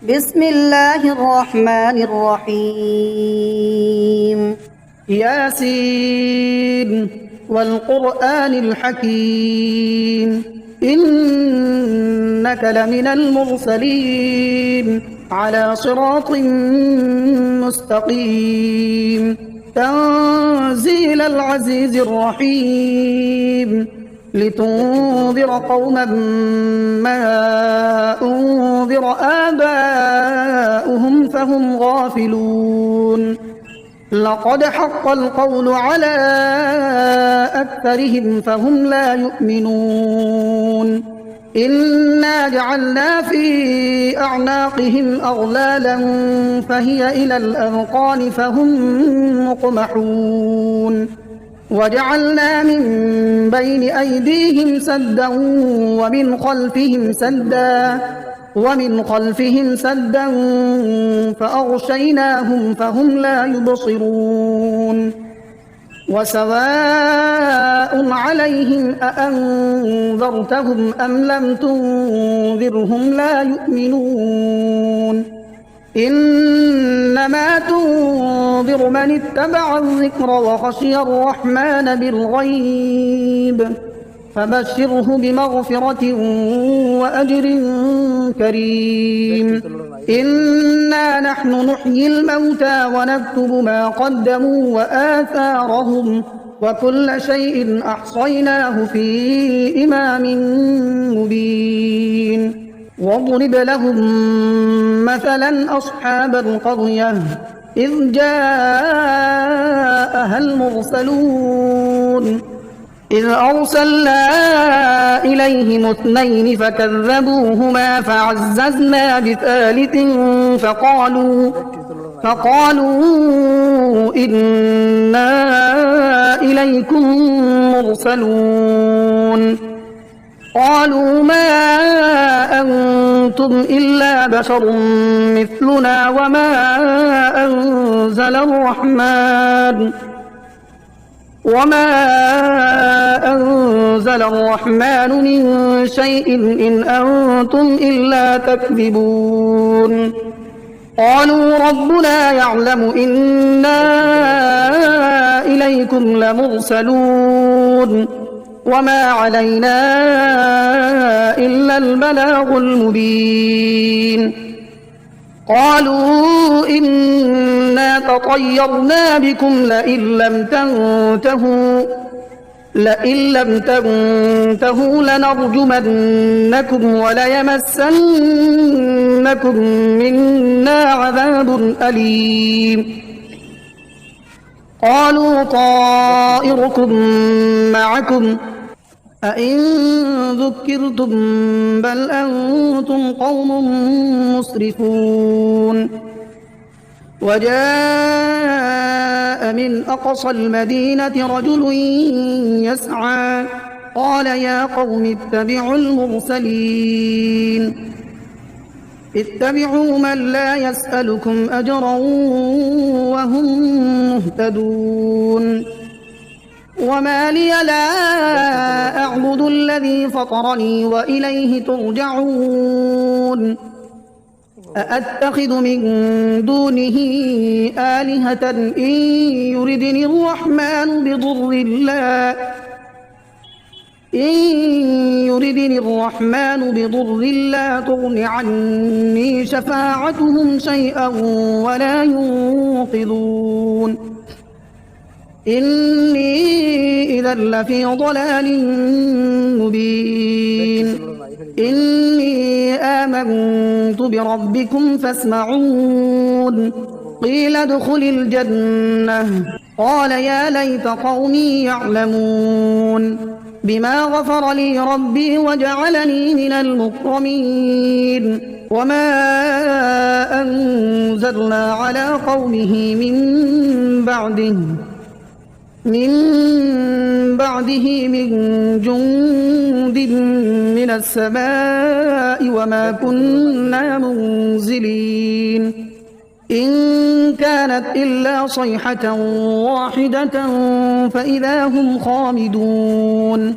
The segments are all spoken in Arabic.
بسم الله الرحمن الرحيم. ياسين والقرآن الحكيم إنك لمن المرسلين على صراط مستقيم تنزيل العزيز الرحيم لتنذر قوما ما أنذر آباؤهم فهم غافلون لقد حق القول على أكثرهم فهم لا يؤمنون إنا جعلنا في أعناقهم أغلالا فهي إلى الأذقان فهم مقمحون وجعلنا من بين أيديهم سدا ومن خلفهم سدا فأغشيناهم فهم لا يبصرون وسواء عليهم أأنذرتهم أم لم تنذرهم لا يؤمنون إنما تنذر من اتبع الذكر وخشي الرحمن بالغيب فبشره بمغفرة وأجر كريم إنا نحن نحيي الموتى ونكتب ما قدموا وآثارهم وكل شيء أحصيناه في إمام مبين واضرب لهم مثلا أصحاب القرية إذ جاءها المرسلون إذ أرسلنا إليهم اثنين فكذبوهما فعززنا بثالث فقالوا إنا إليكم مرسلون قالوا ما أنتم إلا بشر مثلنا وما أنزل الرحمن من شيء إن أنتم إلا تكذبون قالوا ربنا يعلم إنا إليكم لمرسلون وما علينا إلا البلاغ المبين قالوا إنا تطيرنا بكم لئن لم تنتهوا لنرجمنكم وليمسنكم منا عذاب أليم قالوا طائركم معكم أئن ذكرتم بل أنتم قوم مسرفون وجاء من أقصى المدينة رجل يسعى قال يا قوم اتبعوا المرسلين اتبعوا من لا يسألكم أجرا وهم مهتدون وما لي لا أعبد الذي فطرني وإليه ترجعون أأتخذ من دونه آلهة إن يردني الرحمن بضر لا تغن عني شفاعتهم شيئا ولا ينقذون إني إذا لفي ضلال مبين إني آمنت بربكم فاسمعون قيل ادخل الجنة قال يا ليت قومي يعلمون بما غفر لي ربي وجعلني من المكرمين وما أنزلنا على قومه من بعده من جند من السماء وما كنا منزلين إن كانت إلا صيحة واحدة فإذا هم خامدون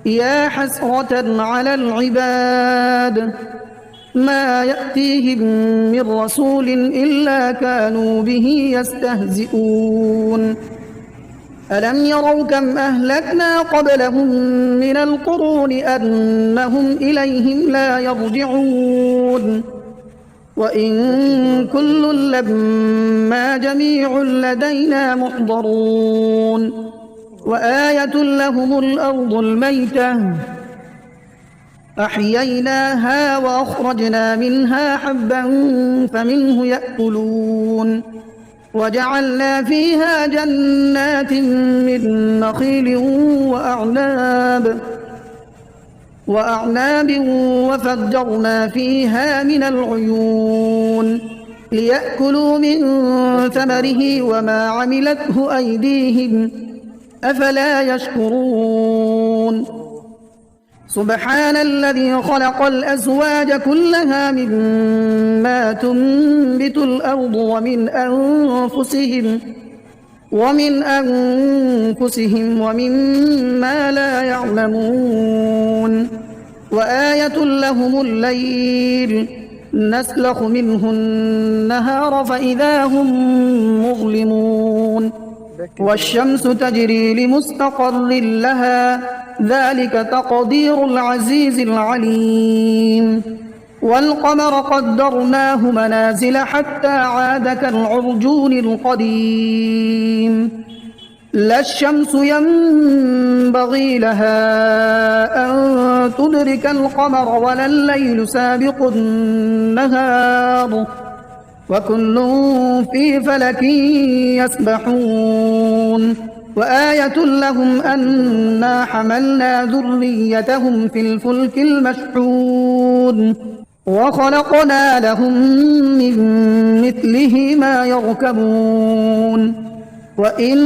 يا حسرة على العباد ما يأتيهم من رسول إلا كانوا به يستهزئون ألم يروا كم أهلكنا قبلهم من القرون أنهم إليهم لا يرجعون وإن كل لما جميع لدينا محضرون وآية لهم الأرض الميتة أحييناها وأخرجنا منها حبا فمنه يأكلون وجعلنا فيها جنات من نخيل وأعناب وفجرنا فيها من العيون ليأكلوا من ثمره وما عملته أيديهم أفلا يشكرون سبحان الذي خلق الأزواج كلها مما تنبت الأرض ومن أنفسهم ومما لا يعلمون وآية لهم الليل نسلخ منه النهار فإذا هم مظلمون والشمس تجري لمستقر لها ذلك تقدير العزيز العليم والقمر قدرناه منازل حتى عاد كالعرجون القديم لا الشمس ينبغي لها أن تدرك القمر ولا الليل سابق النهار وكل في فلك يسبحون وآية لهم أنا حملنا ذريتهم في الفلك المشحون وخلقنا لهم من مثله ما يركبون وإن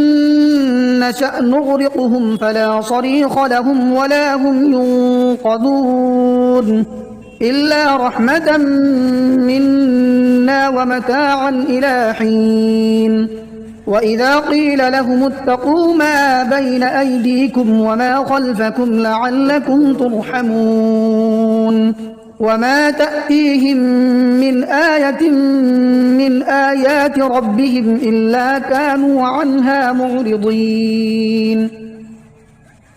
نشأ نغرقهم فلا صريخ لهم ولا هم ينقذون إلا رحمة منا ومتاعا إلى حين وإذا قيل لهم اتقوا ما بين أيديكم وما خلفكم لعلكم ترحمون وما تأتيهم من آية من آيات ربهم إلا كانوا عنها معرضين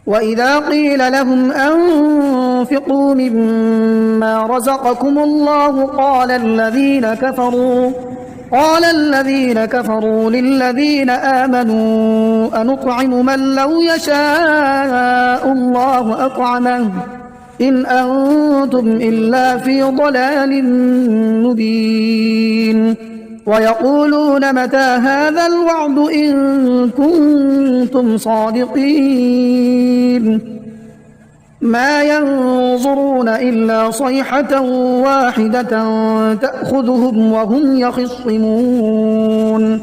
وإذا قيل لهم أنفقوا مما رزقكم الله قال الذين كفروا للذين آمنوا أنطعم من لو يشاء الله أطعمه إن أنتم إلا في ضلال مبين ويقولون متى هذا الوعد إن كنتم صادقين ما ينظرون إلا صيحة واحدة تأخذهم وهم يخصمون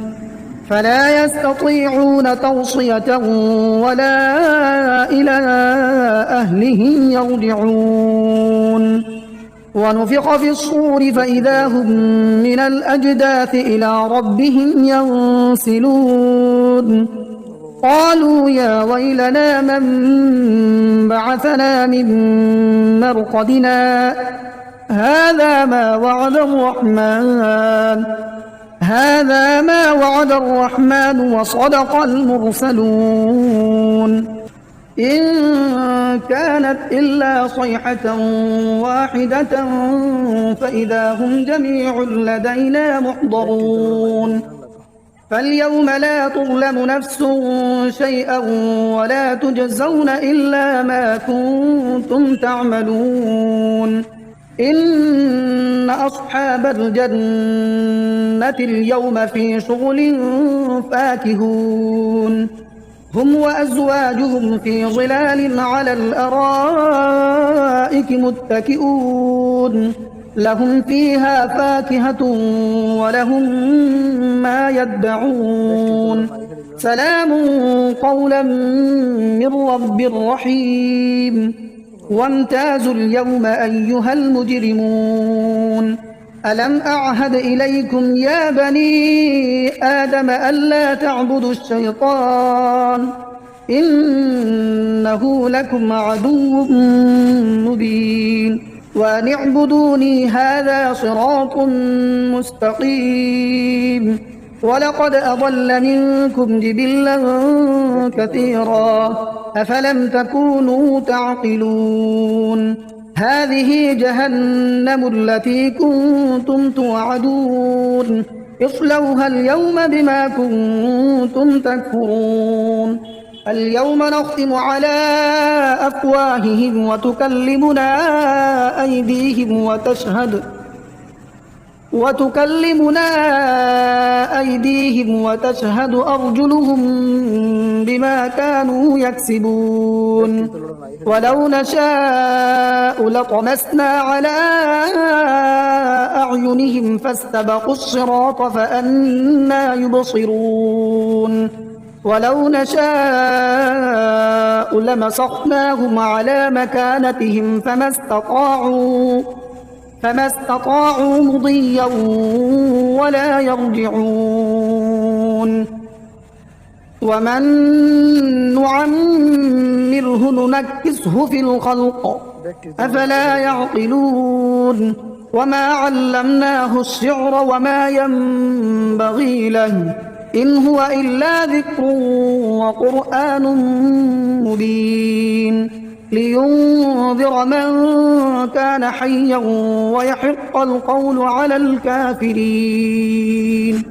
فلا يستطيعون توصية ولا إلى أهلهم يرجعون ونفخ في الصور فإذا هم من الأجداث إلى ربهم ينسلون قالوا يا ويلنا من بعثنا من مرقدنا هذا ما وعد الرحمن وصدق المرسلون إن كانت إلا صيحة واحدة فإذا هم جميع لدينا محضرون فاليوم لا تظلم نفس شيئا ولا تجزون إلا ما كنتم تعملون إن أصحاب الجنة اليوم في شغل فاكهون هم وأزواجهم في ظلال على الأرائك متكئون لهم فيها فاكهة ولهم ما يدعون سلام قولا من رب رحيم وامتازوا اليوم أيها المجرمون ألم أعهد إليكم يا بني آدم ألا تعبدوا الشيطان إنه لكم عدو مبين وأن اعبدوني هذا صراط مستقيم. ولقد أضل منكم جبلا كثيرا أفلم تكونوا تعقلون. هذه جهنم التي كنتم توعدون اصلوها اليوم بما كنتم تكفرون. اليوم نختم على أفواههم وتكلمنا أيديهم وتشهد أرجلهم بما كانوا يكسبون. ولو نشاء لطمسنا على أعينهم فاستبقوا الصراط فأنى يبصرون. ولو نشاء لمسخناهم على مكانتهم فما استطاعوا مضيا ولا يرجعون. ومن نعمره ننكسه في الخلق أفلا يعقلون. وما علمناه الشعر وما ينبغي له إن هو إلا ذكر وقرآن مبين لينذر من كان حيا ويحق القول على الكافرين.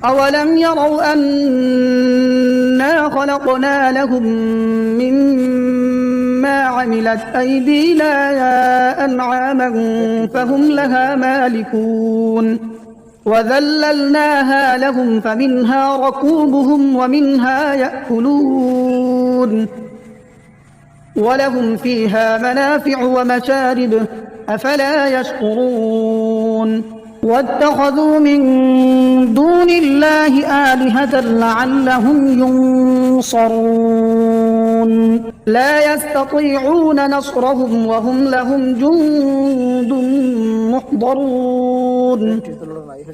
أولم يروا أنا خلقنا لهم مما عملت أيدينا أنعاما فهم لها مالكون وذللناها لهم فمنها ركوبهم ومنها يأكلون ولهم فيها منافع ومشارب أفلا يشكرون. واتخذوا من دون الله آلهة لعلهم ينصرون لا يستطيعون نصرهم وهم لهم جند محضرون.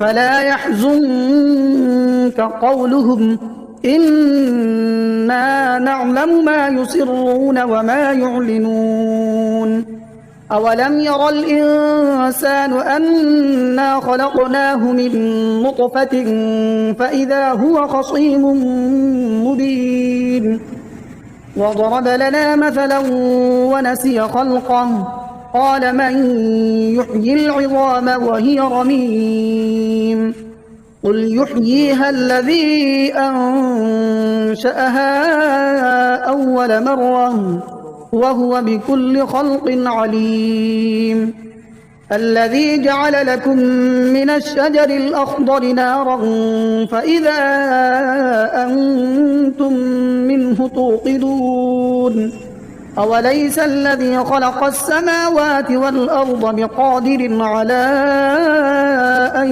فلا يحزنك قولهم إنا نعلم ما يسرون وما يعلنون. أولم ير الإنسان أنا خلقناه من نطفة فإذا هو خصيم مبين. وضرب لنا مثلا ونسي خلقه قال من يحيي العظام وهي رميم قل يحييها الذي أنشأها أول مرة وهو بكل خلق عليم. الذي جعل لكم من الشجر الأخضر نارا فإذا أنتم منه توقدون. أوليس الذي خلق السماوات والأرض بقادر على أن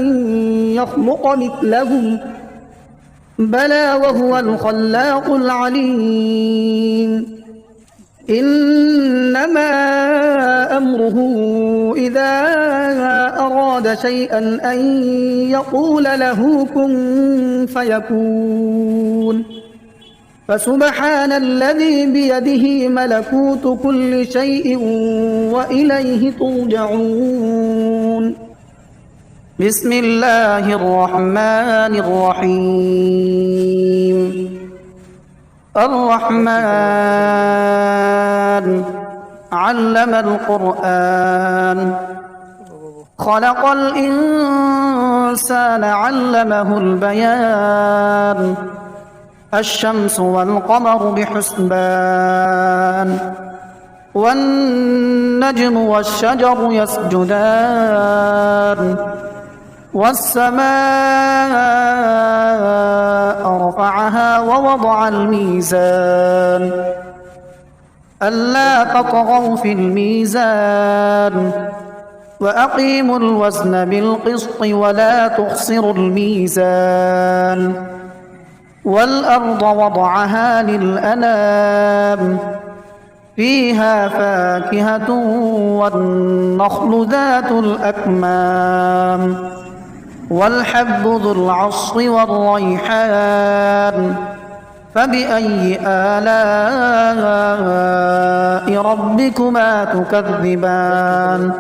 يخلق مثلهم بلى وهو الخلاق العليم. إنما أمره إذا أراد شيئا أن يقول له كن فيكون. فسبحان الذي بيده ملكوت كل شيء وإليه ترجعون. بسم الله الرحمن الرحيم. الرحمن علم القرآن خلق الإنسان علمه البيان. الشمس والقمر بحسبان والنجم والشجر يسجدان والسماء رفعها ووضع الميزان ألا تطغوا في الميزان وأقيموا الوزن بالقسط ولا تخسروا الميزان. والأرض وضعها للأنام فيها فاكهة والنخل ذات الأكمام والحب ذو العصف والريحان فبأي آلاء ربكما تكذبان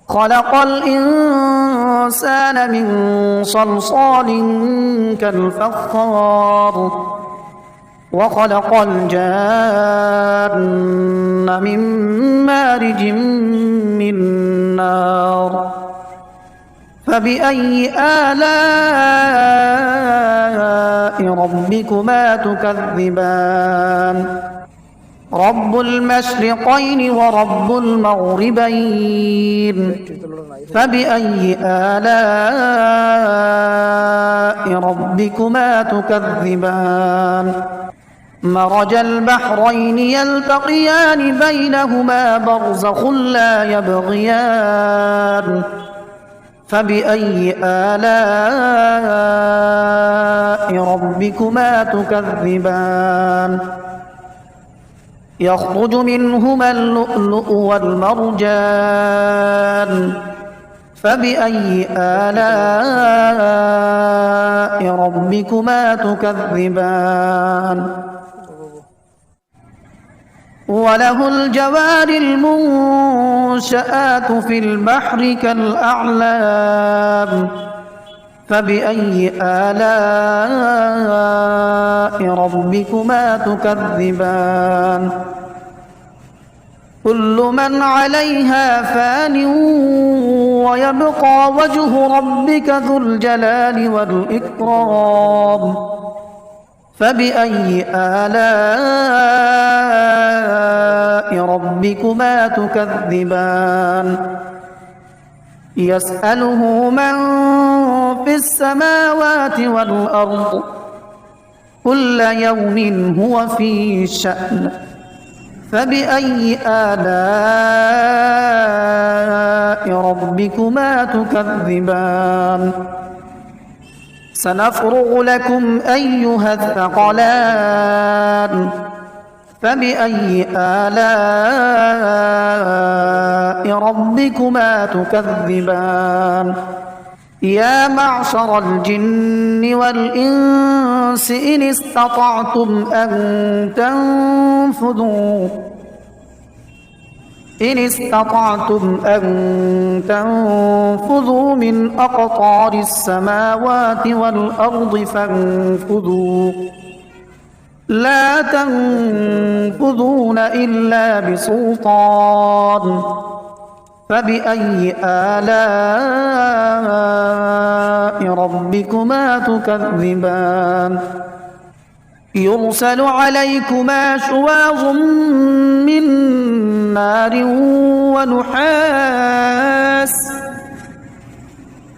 خلق الإنسان من صلصال كالفخار وخلق الجان من مارج من نار فبأي آلاء ربكما تكذبان رب المشرقين ورب المغربين فبأي آلاء ربكما تكذبان مرج البحرين يلتقيان بينهما برزخ لا يبغيان فبأي آلاء ربكما تكذبان يخرج منهما اللؤلؤ والمرجان فبأي آلاء ربكما تكذبان وله الجوار المنشآت في البحر كالأعلام فبأي آلاء ربكما تكذبان كل من عليها فان ويبقى وجه ربك ذو الجلال والإكرام فبأي آلاء ربكما تكذبان يسأله من في السماوات والأرض كل يوم هو في شأن فبأي آلاء ربكما تكذبان سنفرغ لكم أيها الثقلان فبأي آلاء ربكما تكذبان يا معشر الجن والإنس إن استطعتم أن تنفذوا من أقطار السماوات والأرض فانفذوا لا تنفذون إلا بسلطان فبأي آلاء ربكما تكذبان يرسل عليكما شواظ من نار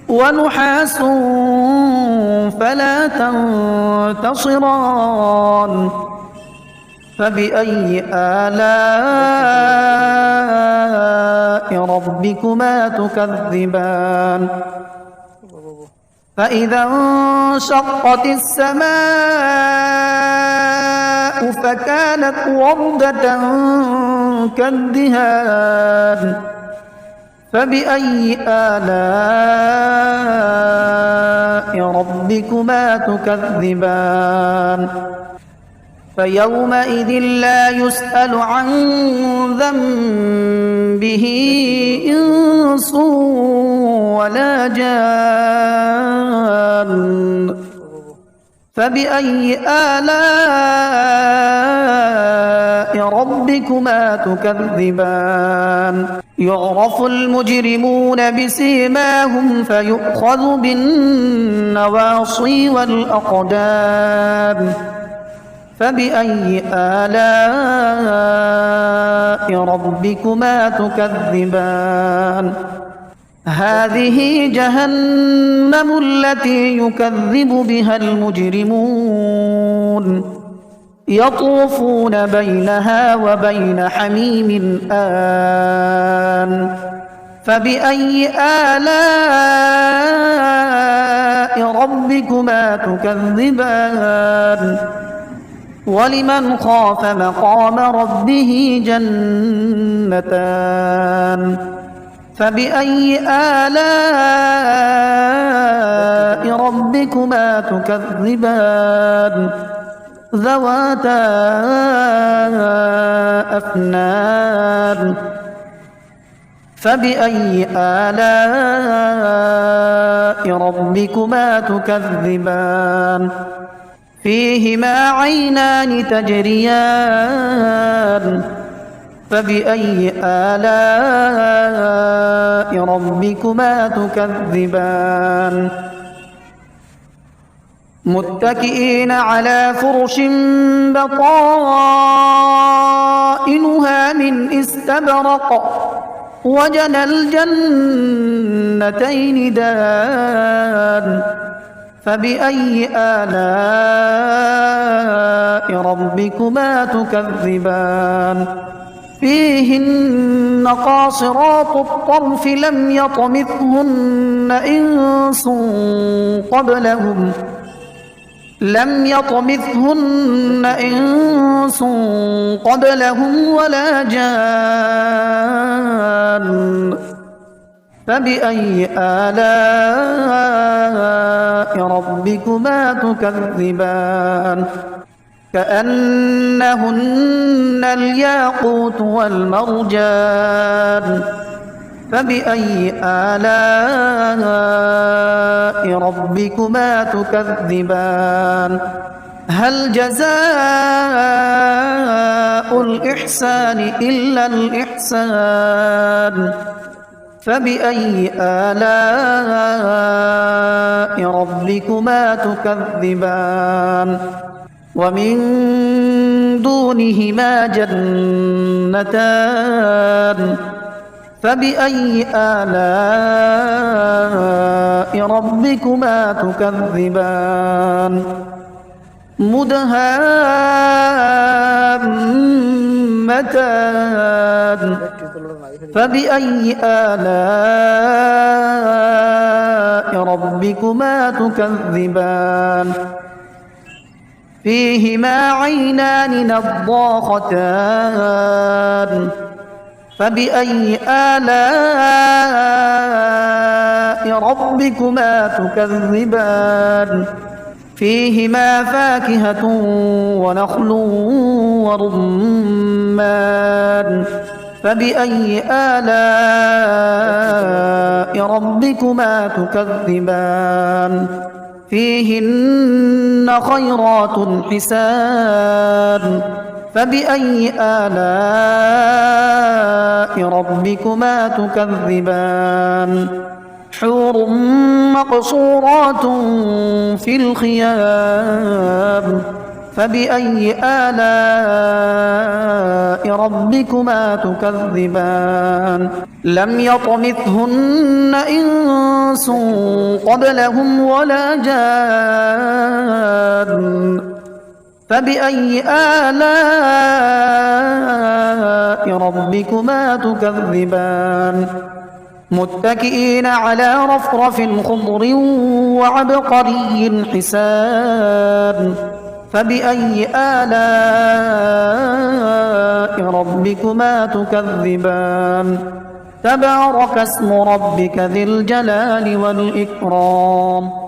ونحاس فلا تنتصران فبأي آلاء ربكما تكذبان فإذا انشقت السماء فكانت وردة كالدهان فبأي آلاء ربكما تكذبان فيومئذ لا يسأل عن ذنبه إنس ولا جان فبأي آلاء ربكما تكذبان يعرف المجرمون بسيماهم فيؤخذ بالنواصي والأقدام فبأي آلاء ربكما تكذبان هذه جهنم التي يكذب بها المجرمون يطوفون بينها وبين حميم آن فبأي آلاء ربكما تكذبان ولمن خاف مقام ربه جنتان فبأي آلاء ربكما ربكما تكذبان ذواتا أفنان فبأي آلاء ربكما تكذبان فيهما عينان تجريان فبأي آلاء ربكما تكذبان متكئين على فرش بطائنها من استبرق وجنى الجنتين دان فبأي آلاء ربكما تكذبان فيهن قاصرات الطرف لم يطمثهن إنس قبلهم ولا جان فبأي آلاء ربكما تكذبان كأنهن الياقوت والمرجان فبأي آلاء ربكما تكذبان هل جزاء الإحسان إلا الإحسان فبأي آلاء ربكما تكذبان ومن دونهما جنتان فبأي آلاء ربكما تكذبان مدهامتان فبأي آلاء ربكما تكذبان فيهما عينان نضاختان فبأي آلاء ربكما تكذبان فيهما فاكهة ونخل ورمان فبأي آلاء ربكما تكذبان فيهن خيرات حسان فبأي آلاء ربكما تكذبان حور مقصورات في الخيام فبأي آلاء ربكما تكذبان لم يطمثهن إنس قبلهم ولا جان فبأي آلاء ربكما تكذبان متكئين على رفرف خضر وعبقري حسان فبأي آلاء ربكما تكذبان تبارك اسم ربك ذي الجلال والإكرام